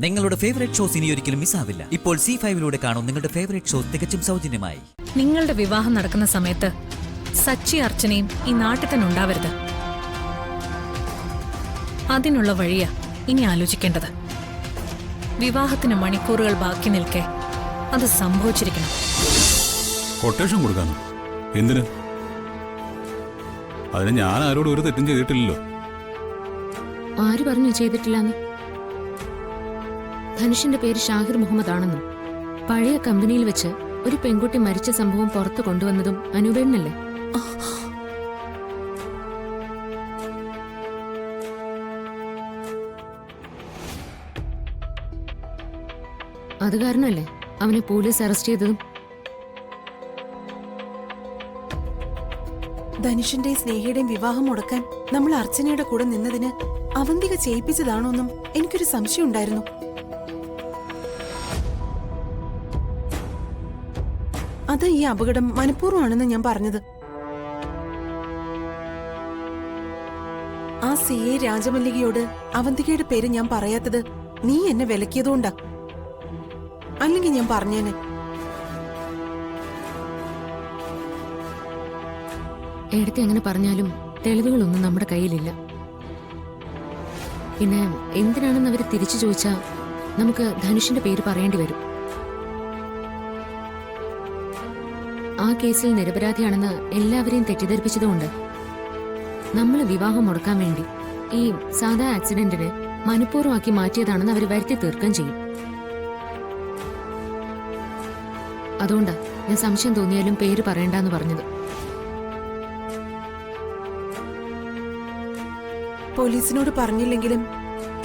നിങ്ങളുടെ favourite shows ഇനി ഒരിക്കലും മിസ്സാവില്ല. ഇപ്പോൾ C5 കാണും നിങ്ങളുടെ ഫേവറേറ്റ് ഷോസ് തികച്ചും സൗജന്യമായി. നിങ്ങളുടെ വിവാഹം നടക്കുന്ന സമയത്ത് സച്ചി അർച്ചനയും ഈ നാട്ടിൽ തന്നെ ഉണ്ടാവരുത്. അതിനുള്ള വഴിയാ ഇനി ആലോചിക്കേണ്ടത്. വിവാഹത്തിന് മണിക്കൂറുകൾ ബാക്കി നിൽക്കെ അത് സംഭവിച്ചിരിക്കണം. കൊട്ടേഷൻ കൊടുക്കാനോ? എന്തിന്? അതിന് ഞാൻ ആരോടും ഒരു തെറ്റും ചെയ്തിട്ടില്ലല്ലോ. ആര് പറഞ്ഞു ചെയ്തിട്ടില്ലെന്ന്? ധനുഷിന്റെ പേര് ഷാഹിർ മുഹമ്മദ് ആണെന്നും പഴയ കമ്പനിയിൽ വെച്ച് ഒരു പെൺകുട്ടി മരിച്ച സംഭവം പുറത്തു കൊണ്ടുവന്നതും അനൂപേണ്ണല്ലേ? അത് കാരണമല്ലേ അവനെ പോലീസ് അറസ്റ്റ് ചെയ്തതും? ധനുഷിന്റെയും സ്നേഹയുടെയും വിവാഹം മുടക്കാൻ നമ്മൾ അർച്ചനയുടെ കൂടെ നിന്നതിന് അവന്തിക ചെയ്യിപ്പിച്ചതാണോന്നും എനിക്കൊരു സംശയം ഉണ്ടായിരുന്നു. അത് ഈ അപകടം മനഃപൂർവ്വമാണെന്ന് ഞാൻ പറഞ്ഞത്. ആ CA രാജമല്ലികയോട് അവന്തികയുടെ പേര് ഞാൻ പറയാത്തത് നീ എന്നെ വിലക്കിയതുകൊണ്ടാ. അല്ലെങ്കിൽ ഞാൻ പറഞ്ഞേനെ. എടുത്ത് അങ്ങനെ പറഞ്ഞാലും തെളിവുകളൊന്നും നമ്മുടെ കയ്യിലില്ല. പിന്നെ എന്തിനാണെന്ന് അവര് തിരിച്ചു ചോദിച്ചാ നമുക്ക് ധനുഷിന്റെ പേര് പറയേണ്ടി വരും. ആ കേസിൽ നിരപരാധിയാണെന്ന് എല്ലാവരെയും തെറ്റിദ്ധരിപ്പിച്ചതുകൊണ്ട് നമ്മൾ വിവാഹം മുടക്കാൻ വേണ്ടി ഈ സാധാ ആക്സിഡന്റിനെ മനഃപൂർവ്വമാക്കി മാറ്റിയതാണെന്ന് അവർ വരുത്തി തീർക്കാൻ ചെയ്യും. അതുകൊണ്ടാ ഞാൻ സംശയം തോന്നിയാലും പേര് പറയണ്ടെന്ന് പറഞ്ഞത്. പോലീസിനോട് പറഞ്ഞില്ലെങ്കിലും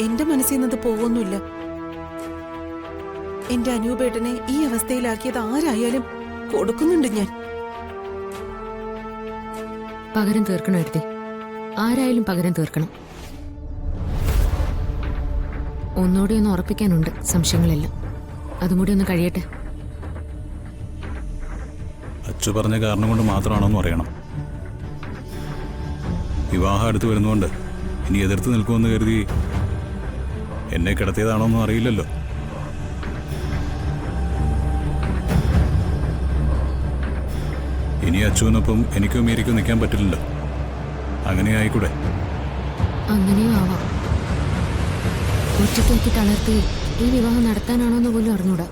എന്റെ മനസ്സിൽ നിന്നത് പോവൊന്നുമില്ല. എന്റെ അനൂപേട്ടനെ ഈ അവസ്ഥയിലാക്കിയത് ആരായാലും കൊടുക്കുന്നുണ്ട് ഞാൻ. പകരം തീർക്കണം എടുത്തി, ആരായാലും പകരം തീർക്കണം. ഒന്നുകൂടി ഒന്ന് ഉറപ്പിക്കാനുണ്ട് സംശയങ്ങളെല്ലാം. അതും കൂടി ഒന്ന് കഴിയട്ടെ. അച്ചു പറഞ്ഞ കാരണം കൊണ്ട് മാത്രമാണോന്ന് അറിയണം. വിവാഹം അടുത്ത് വരുന്നതുകൊണ്ട് ഇനി എതിർത്ത് നിൽക്കുമെന്ന് കരുതി എന്നെ കിടത്തിയതാണോന്നും അറിയില്ലല്ലോ. ഇനി അച്ചുവിനൊപ്പം എനിക്കും മീരിക്കും നിൽക്കാൻ പറ്റില്ലല്ലോ. അങ്ങനെ ആയിക്കൂടെ? അങ്ങനെയും ആവാം. ഒറ്റയ്ക്കാക്കി തളർത്തി ഈ വിവാഹം നടത്താനാണോന്ന് പോലും അറിഞ്ഞൂടാ.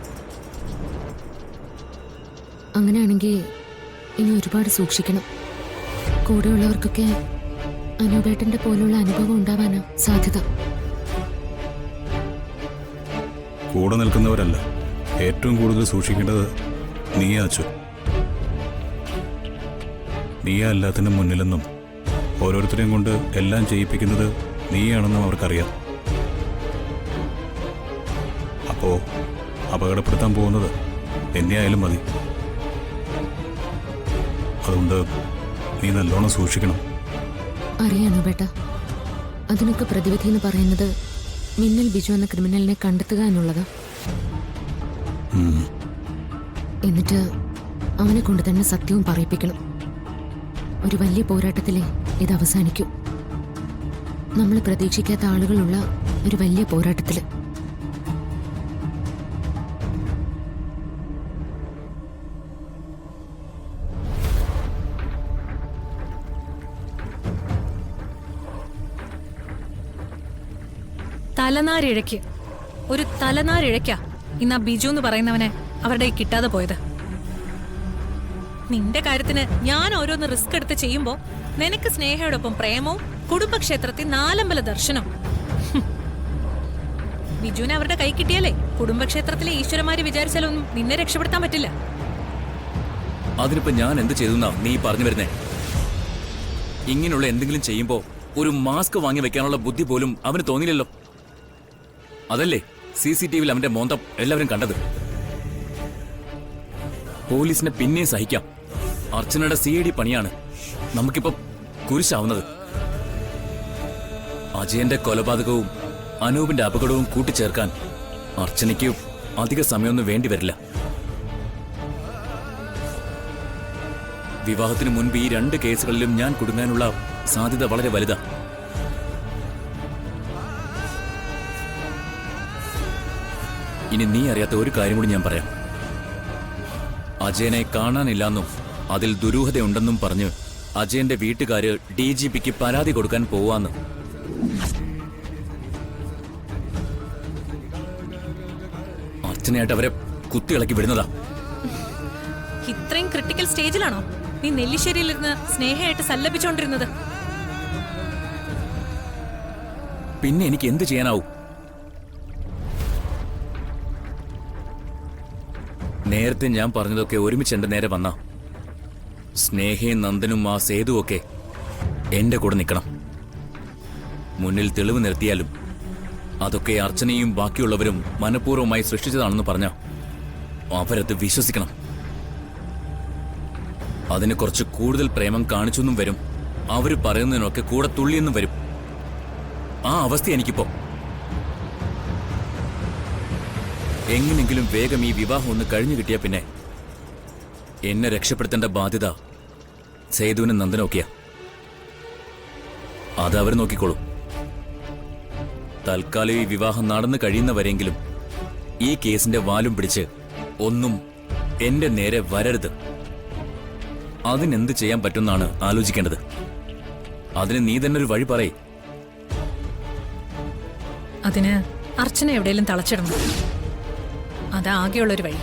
അങ്ങനെയാണെങ്കിൽ ഇനി ഒരുപാട് സൂക്ഷിക്കണം. കൂടെയുള്ളവർക്കൊക്കെ അനൂപേട്ടന്റെ പോലുള്ള അനുഭവം ഉണ്ടാവാനാ സാധ്യത. കൂടെ നിൽക്കുന്നവരല്ല, ഏറ്റവും കൂടുതൽ സൂക്ഷിക്കേണ്ടത് നീയാ അച്ചു. നീയാ എല്ലാത്തിനും മുന്നിലെന്നും ഓരോരുത്തരെയും കൊണ്ട് എല്ലാം ചെയ്യിപ്പിക്കുന്നത് നീയാണെന്നും അവർക്കറിയാം. അപ്പോ അപകടപ്പെടുത്താൻ പോകുന്നത് എന്നെയായാലും മതി. അതുകൊണ്ട് നീ നല്ലോണം സൂക്ഷിക്കണം. അറിയാനോ ബേട്ട, അതിനൊക്കെ പ്രതിവിധി എന്ന് പറയുന്നത് മിന്നൽ ബിജു എന്ന ക്രിമിനലിനെ കണ്ടെത്തുക എന്നുള്ളതാ. എന്നിട്ട് അവനെ കൊണ്ട് തന്നെ സത്യവും പറയിപ്പിക്കണം. ഒരു വലിയ പോരാട്ടത്തിലെ ഇത് അവസാനിക്കൂ. നമ്മൾ പ്രതീക്ഷിക്കാത്ത ആളുകളുള്ള ഒരു വലിയ പോരാട്ടത്തില്. തലനാരിഴയ്ക്ക് ഒരു തലനാരിഴയ്ക്കാ ഇന്ന് ആ ബിജു എന്ന് പറയുന്നവനെ അവരുടെ കിട്ടാതെ പോയത്. നിന്റെ കാര്യത്തിന് ഞാൻ ഓരോന്ന് റിസ്ക് എടുത്ത് ചെയ്യുമ്പോ നിനക്ക് സ്നേഹയോടൊപ്പം പ്രേമവും കുടുംബക്ഷേത്രത്തിൽ 4 അമ്പല ദർശനം. ബിജുവിനെ അവരുടെ കൈ കിട്ടിയാലേ കുടുംബക്ഷേത്രത്തിലെ ഈശ്വരന്മാര് വിചാരിച്ചാലൊന്നും നിന്നെ രക്ഷപ്പെടുത്താൻ പറ്റില്ല. അതിനിപ്പോ ഞാൻ എന്ത് ചെയ്തെന്നാ നീ പറഞ്ഞു വരുന്നേ? ഇങ്ങനെയുള്ള എന്തെങ്കിലും ചെയ്യുമ്പോ ഒരു മാസ്ക് വാങ്ങി വെക്കാനുള്ള ബുദ്ധി പോലും അവന് തോന്നിയില്ലല്ലോ. അതല്ലേ CCTVയിൽ അവന്റെ മോന്തം എല്ലാവരും കണ്ടത്. പോലീസിനെ പിന്നെ സഹിക്കാം. അർച്ചനയുടെ CID പണിയാണ് നമുക്കിപ്പോ കുരിശാവുന്നത്. അജയന്റെ കൊലപാതകവും അനൂപിന്റെ അപകടവും കൂട്ടിച്ചേർക്കാൻ അർച്ചനയ്ക്ക് അധിക സമയമൊന്നും വേണ്ടി വരില്ല. വിവാഹത്തിന് മുൻപ് ഈ 2 കേസുകളിലും ഞാൻ കുടുങ്ങാനുള്ള സാധ്യത വളരെ വലുതാ. ഇനി നീ അറിയാത്ത ഒരു കാര്യം കൂടി ഞാൻ പറയാം. അജയനെ കാണാനില്ലെന്നും അതിൽ ദുരൂഹതയുണ്ടെന്നും പറഞ്ഞ് അജയന്റെ വീട്ടുകാര് DGPക്ക് പരാതി കൊടുക്കാൻ പോവാന്ന്. അർച്ചനയായിട്ട് അവരെ കുത്തിയിളക്കി വിടുന്നതാ. ഇത്രയും ക്രിട്ടിക്കൽ സ്റ്റേജിലാണോ നീ നെല്ലിശ്ശേരിയിലിരുന്ന് സ്നേഹയായിട്ട് സല്ലപിച്ചോണ്ടിരുന്നത്? പിന്നെ എനിക്ക് എന്ത് ചെയ്യാനാവും? നേരത്തെ ഞാൻ പറഞ്ഞതൊക്കെ ഒരുമിച്ച് എന്റെ നേരെ വന്ന സ്നേഹയും നന്ദനും ആ സേതുവൊക്കെ എന്റെ കൂടെ നിൽക്കണം. മുന്നിൽ തെളിവ് നിർത്തിയാലും അതൊക്കെ അർച്ചനയും ബാക്കിയുള്ളവരും മനഃപൂർവ്വമായി സൃഷ്ടിച്ചതാണെന്ന് പറഞ്ഞ അവരത് വിശ്വസിക്കണം. അതിന് കുറച്ച് കൂടുതൽ പ്രേമം കാണിച്ചെന്നും വരും, അവര് പറയുന്നതിനൊക്കെ കൂടെ തുള്ളിയെന്നും വരും. ആ അവസ്ഥ എനിക്കിപ്പോ. എങ്ങനെങ്കിലും വേഗം ഈ വിവാഹം ഒന്ന് കഴിഞ്ഞു കിട്ടിയ പിന്നെ എന്നെ രക്ഷപ്പെടുത്തേണ്ട ബാധ്യത സേതുവിനും നന്ദനൊക്കെയാ. അത് അവർ നോക്കിക്കോളൂ. തൽക്കാലം ഈ വിവാഹം നടന്നു കഴിയുന്നവരെങ്കിലും ഈ കേസിന്റെ വാലും പിടിച്ച് ഒന്നും എന്റെ നേരെ വരരുത്. അതിനെന്ത് ചെയ്യാൻ പറ്റുമെന്നാണ് ആലോചിക്കേണ്ടത്. അതിന് നീ തന്നെ ഒരു വഴി പറയേ. അതിന് അർച്ചന എവിടെയെങ്കിലും തളച്ചിടണം. അതാകെയുള്ളൊരു വഴി.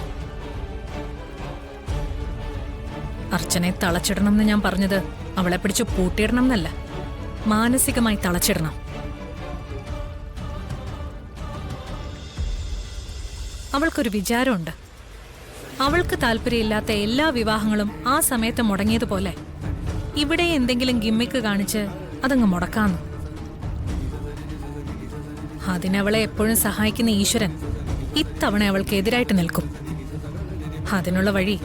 അർച്ചനയെ തളച്ചിടണം എന്ന് ഞാൻ പറഞ്ഞത് അവളെ പിടിച്ച് പൂട്ടിയിടണം എന്നല്ല, മാനസികമായി തളച്ചിടണം. അവൾക്കൊരു വിചാരമുണ്ട്. അവൾക്ക് താല്പര്യമില്ലാത്ത എല്ലാ വിവാഹങ്ങളും ആ സമയത്ത് മുടങ്ങിയതുപോലെ ഇവിടെ എന്തെങ്കിലും ഗിമ്മിക്ക് കാണിച്ച് അതങ്ങ് മുടക്കാന്നു. അതിനവളെ എപ്പോഴും സഹായിക്കുന്ന ഈശ്വരൻ ഇത്തവണ അവൾക്ക് എതിരായിട്ട് നിൽക്കും. അതിനുള്ള വഴി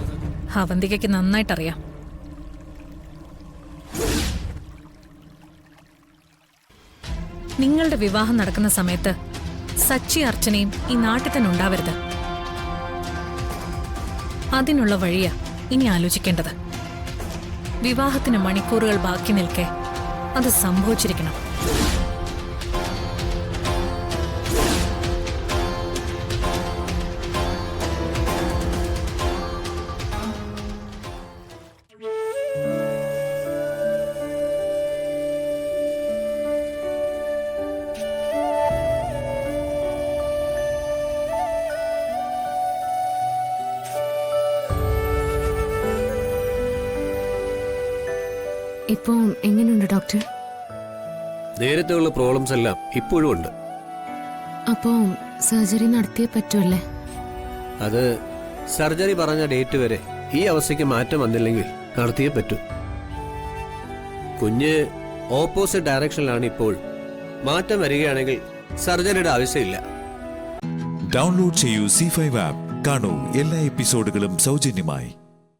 അവന്തികയ്ക്ക് നന്നായിട്ടറിയാം. നിങ്ങളുടെ വിവാഹം നടക്കുന്ന സമയത്ത് സച്ചി അർച്ചനയും ഈ നാട്ടിൽ തന്നെ ഉണ്ടാവരുത്. അതിനുള്ള വഴിയാ ഇനി ആലോചിക്കേണ്ടത്. വിവാഹത്തിന് മണിക്കൂറുകൾ ബാക്കി നിൽക്കെ അത് സംഭവിച്ചിരിക്കണം. ഇപ്പോ എങ്ങനെയുണ്ട് ഡോക്ടർ? നേരത്തെയുള്ള പ്രോബ്ലംസ് എല്ലാം ഇപ്പോഴും ഉണ്ട്. അപ്പോ സർജറി നടത്തിയേ പറ്റുമല്ലേ? അത് സർജറി പറഞ്ഞ ഡേറ്റ് വരെ ഈ അവസ്ഥയ്ക്ക് മാറ്റം വന്നില്ലെങ്കിൽ നടത്തിയേ പറ്റൂ. കുഞ്ഞ് ഓപ്പോസിറ്റ് ഡയറക്ഷനിലാണ് ഇപ്പോൾ. മാറ്റം വരികയാണെങ്കിൽ സർജറിയുടെ ആവശ്യമില്ല. ഡൗൺലോഡ് ചെയ്യൂ C5 ആപ്പ്. കാണൂ എല്ലാ എപ്പിസോഡുകളും സൗജന്യമായി.